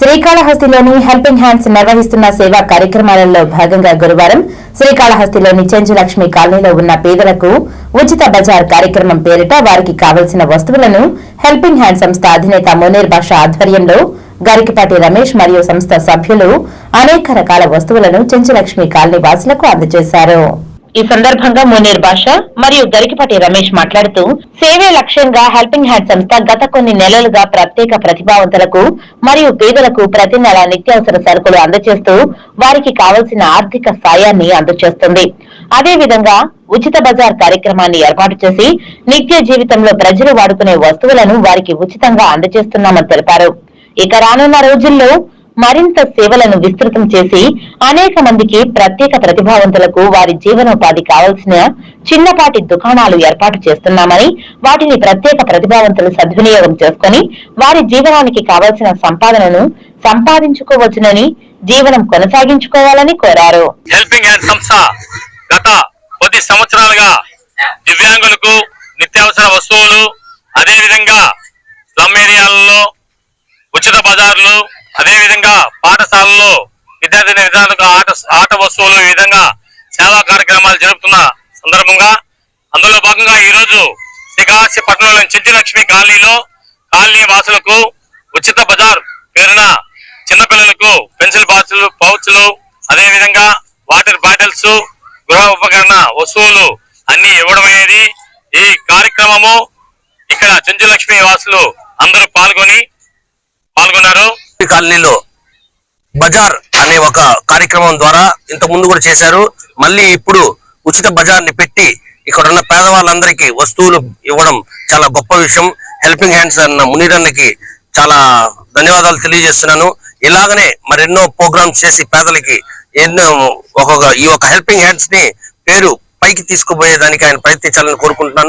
శ్రీకాళహస్తిలోని helping hands నిర్వహిస్తున్న సేవా కార్యక్రమాలలో భాగంగా గురువారం శ్రీకాళహస్తిలోని చెంచులక్ష్మి కాలనీలో ఉన్న పేదలకు ఉచిత బజార్ కార్యక్రమం పేరిట వారికి కావలసిన వస్తువులను హెల్పింగ్ హ్యాండ్ సంస్థ అధినేత మునీర్ బాషా ఆధ్వర్యంలో గరికపాటి రమేష్ మరియు సంస్థ సభ్యులు అనేక రకాల వస్తువులను చెంచులక్ష్మి కాలనీ వాసులకు అందజేశారు. ఈ సందర్భంగా మునీర్ బాషా మరియు గరికపాటి రమేష్ మాట్లాడుతూ సేవే లక్ష్యంగా హెల్పింగ్ హ్యాండ్ సంస్థ గత కొన్ని నెలలుగా ప్రత్యేక ప్రతిభావంతులకు మరియు పేదలకు ప్రతి నెల నిత్యావసర సరుకులు అందజేస్తూ వారికి కావలసిన ఆర్థిక సాయాన్ని అందజేస్తుంది. అదేవిధంగా ఉచిత బజార్ కార్యక్రమాన్ని ఏర్పాటు చేసి నిత్య జీవితంలో ప్రజలు వాడుకునే వస్తువులను వారికి ఉచితంగా అందజేస్తున్నామని తెలిపారు. ఇక రానున్న రోజుల్లో మరింత సేవలను విస్తృతం చేసి అనేక మందికి ప్రత్యేక ప్రతిభావంతులకు వారి జీవనోపాధి కావాల్సిన చిన్నపాటి దుకాణాలు ఏర్పాటు చేస్తున్నామని, వాటిని ప్రత్యేక ప్రతిభావంతులు సద్వినియోగం చేసుకుని వారి జీవనానికి కావాల్సిన సంపాదనను సంపాదించుకోవచ్చునని, జీవనం కొనసాగించుకోవాలని కోరారు. హెల్పింగ్ హ్యాండ్ సంస్థ గత కొద్ది సంవత్సరాలుగా దివ్యాంగులకు నిత్యావసర వస్తువులు, అదేవిధంగా స్లమ్ ఏరియాలలో ఉచిత బజార్లు, అదేవిధంగా పాఠశాలలో విద్యార్థిని విద్యార్థులకు ఆట వస్తువులు, ఈ విధంగా సేవా కార్యక్రమాలు జరుపుతున్న సందర్భంగా అందులో భాగంగా ఈ రోజు శ్రీకాళహస్తి పట్టణంలోని చెంచులక్ష్మి కాలనీలో కాలనీ వాసులకు ఉచిత బజార్ పేరున చిన్నపిల్లలకు పెన్సిల్ బాక్సులు, పౌచ్లు, అదేవిధంగా వాటర్ బాటిల్స్, గృహ ఉపకరణ వస్తువులు అన్ని ఇవ్వడం అనేది ఈ కార్యక్రమము. ఇక్కడ చెంచులక్ష్మి వాసులు అందరూ పాల్గొన్నారు. కాలనీలో బజార్ అనే ఒక కార్యక్రమం ద్వారా ఇంత ముందు కూడా చేశారు. మళ్ళీ ఇప్పుడు ఉచిత బజార్ ని పెట్టి ఇక్కడ ఉన్న పేదవాళ్ళందరికీ వస్తువులు ఇవ్వడం చాలా గొప్ప విషయం. హెల్పింగ్ హ్యాండ్స్ అన్న మునీరన్నకి చాలా ధన్యవాదాలు తెలియజేస్తున్నాను. ఇలాగనే మరెన్నో ప్రోగ్రామ్స్ చేసి పేదలకి ఎన్నో ఈ ఒక హెల్పింగ్ హ్యాండ్స్ ని పేరు పైకి తీసుకుపోయేదానికి ఆయన ప్రయత్నించాలని కోరుకుంటున్నాను.